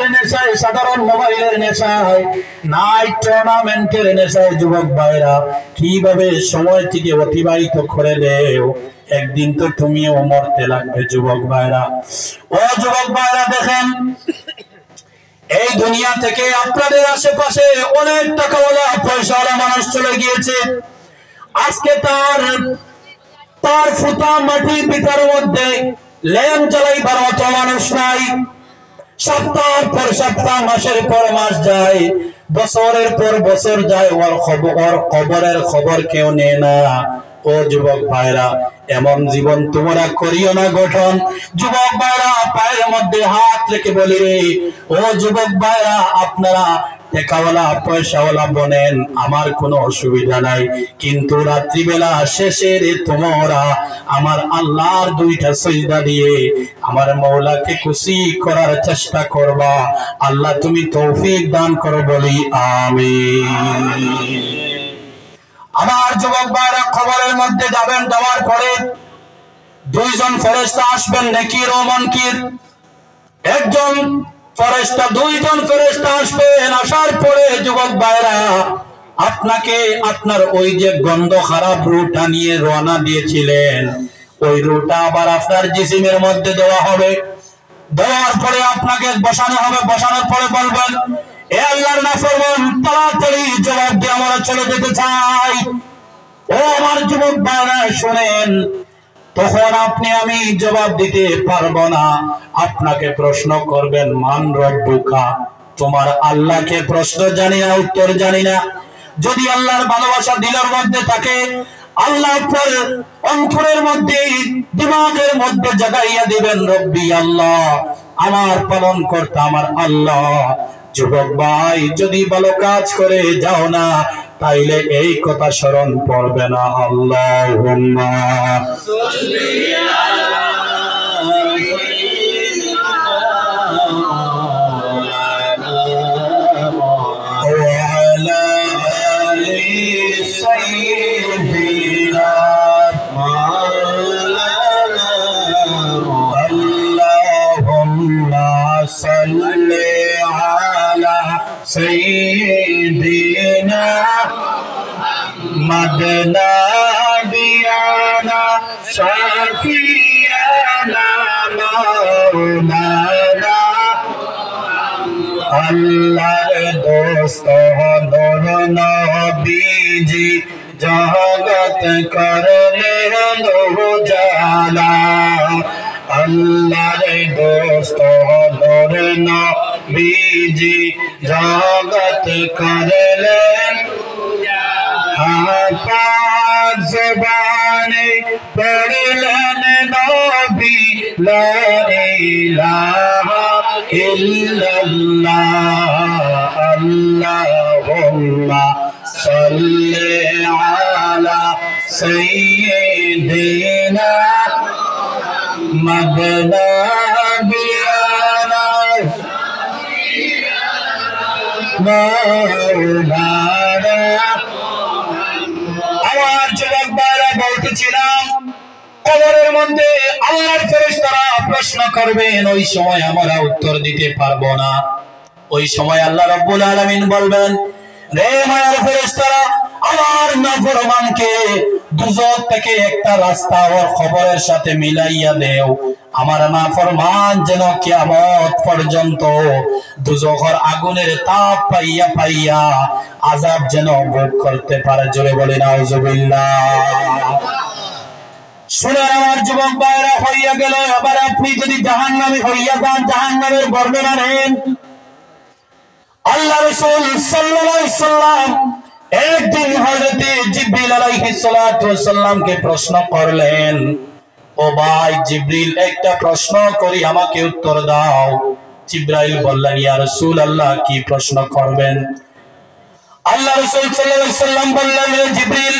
গাঁজার নেশায়, সাধারণ মোবাইলের নেশায়, নাইট টুর্নামেন্টের নেশায় যুবক ভাইরা কিভাবে সময় থেকে অতিবাহিত করে দেও, একদিন তো তুমিও মরতে লাগবে যুবক ভাইরা। ও যুবক ভাইরা দেখেন, এই দুনিয়া থেকে আপনাদের আশেপাশে অনেক টাকাওয়ালা পয়সাওয়ালা মানুষ চলে গিয়েছে। আজকে তার ফুটা মাটি পিতার মধ্যে ল্যাম্প জ্বালাইবার মতো মানুষ নাই। সপ্তাহের পর সপ্তাহ, মাসের পর মাস যায়, বছরের পর বছর যায়, ওর কবরের খবর কেউ নেয় না। ও যুবক ভাইরা, এমন জীবন তোমরা করিও না গঠন। যুবক ভাইরা, পায়ের মধ্যে হাত রেখে বলি রে, ও যুবক ভাইরা, আপনারা টাকাওয়ালা পয়সাওয়ালা বনেন, আমার কোনো অসুবিধা নাই, কিন্তু রাত্রিবেলা শেষে রে তোমরা আমার আল্লাহর দুইটা সিজদা দিয়ে আমার মওলাকে খুশি করার চেষ্টা করবা। আল্লাহ তুমি তৌফিক দান করো, বলি আমিন। আমার যুবক ভাইরা, খবরের মধ্যে যাবেন, যাওয়ার পরে দুইজন ফেরেশতা আসবেন, নেকির ও মুনকির। একজন ফেরেশতা, দুইজন ফেরেশতা আসবেন। আসার পরে যুবক ভাইরা, আপনাকে আপনার ওই যে গন্ধ খারাপ রুটা নিয়ে রওনা দিয়েছিলেন, ওই রুটা আবার আপনার জিসিমের মধ্যে দেওয়া হবে। দেওয়ার পরে আপনাকে বসানো হবে। বসানোর পরে বলবেন, এ আল্লাহর নাফরমান, তাড়াতাড়ি জবাব দিয়ে আমরা চলে যেতে চাই। ও আমার যুবক ভাইরা শুনেন, তখন আমি জবাব দিতে পারবো না। আপনাকে প্রশ্ন করবেন, মান রব্বুকা, তোমার আল্লাহকে প্রশ্ন জানি না, উত্তর জানি না। যদি আল্লাহর ভালোবাসা দিলের মধ্যে থাকে, আল্লাহ আপনার অন্তরের মধ্যে, দিমাগের মধ্যে জাগাইয়া দিবেন, রব্বি আল্লাহ, আমার পালন কর্তা আমার আল্লাহ। যুবক ভাই, যদি ভালো কাজ করে যাও না, তাইলে এই কথা স্মরণ পড়বে না, আল্লাহুম্মা সাল্লি আলা সাইয়্যিদিনা মাওলানা, আল্লাহুম্মা সাল্লি আলা সাইয়্যিদিনা মদনা দিয়ানা শাফিয়ানা মাওলানা, আল্লাহর দোস্ত নূর নবীজি জগত করলেন উজালা। আল্লাহর দোস্ত নূর নবীজি জগত করলেন পাক জবানে পড়লেন নবী লা ইলাহা ইল্লাল্লাহ, আল্লাহুম্মা সাল্লি আলা সাইয়্যিদিনা মদনা বিয়ানা মাওলানা। আমার যুবক ভাইরা বলতেছিলাম, কবরের মধ্যে আল্লাহর ফেরেশতারা প্রশ্ন করবেন, ওই সময় আমরা উত্তর দিতে পারবো না। ওই সময় আল্লাহ রাব্বুল আলামিন বলবেন, রে মায়ার ফেরেশতারা, আমার নাফরমানকে দুজক থেকে একটা রাস্তা ওর খবরের সাথে মিলাইয়া দেও। আমার নাফরমান যেন কিয়ামত পর্যন্ত দুজকের আগুনের তাপ পাইয়া পাইয়া আযাব যেন ভোগ করতে পারে। জোরে বলি নাউজুবিল্লাহ। শুনে আমার যুবক ভাইরা, হইয়া গেল আবার আপনি যদি জাহান্নামী হইয়া যান, জাহান্নামের বর্ণনা নেন। আল্লাহ রাসূল সাল্লাল্লাহু আলাইহি সাল্লাম একদিন হযরত জিবরিল আলাইহিস সালাতু ওয়াস সালামকে প্রশ্ন করলেন, ও ভাই জিবরিল, একটা প্রশ্ন করি, আমাকে উত্তর দাও। জিবরাইল বললেন, ইয়া রাসূলুল্লাহ, কি প্রশ্ন করবেন? আল্লাহ রাসূল সাল্লাল্লাহু আলাইহি সাল্লাম বললেন, জিবরিল,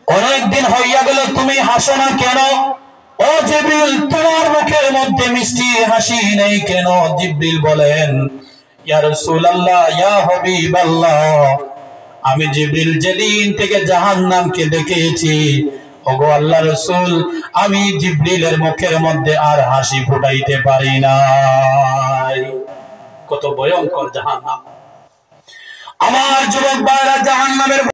অনেকদিন হইয়া গেল, তুমি হাসো না কেন? ও জিবরিল, তোমার মুখের মধ্যে মিষ্টি হাসি নেই কেন? জিবরিল বলেন, ইয়া রাসূলুল্লাহ, ইয়া হাবিবাল্লাহ, আমি জিবরিল যেদিন থেকে জাহান্নামকে দেখেছি, ওগো আল্লাহ রাসূল, আমি জিবরিলের মুখের মধ্যে আর হাসি ফুটাইতে পারি না। কত ভয়ঙ্কর জাহান্নাম। আমার যুবক ভাইরা জাহান্নামের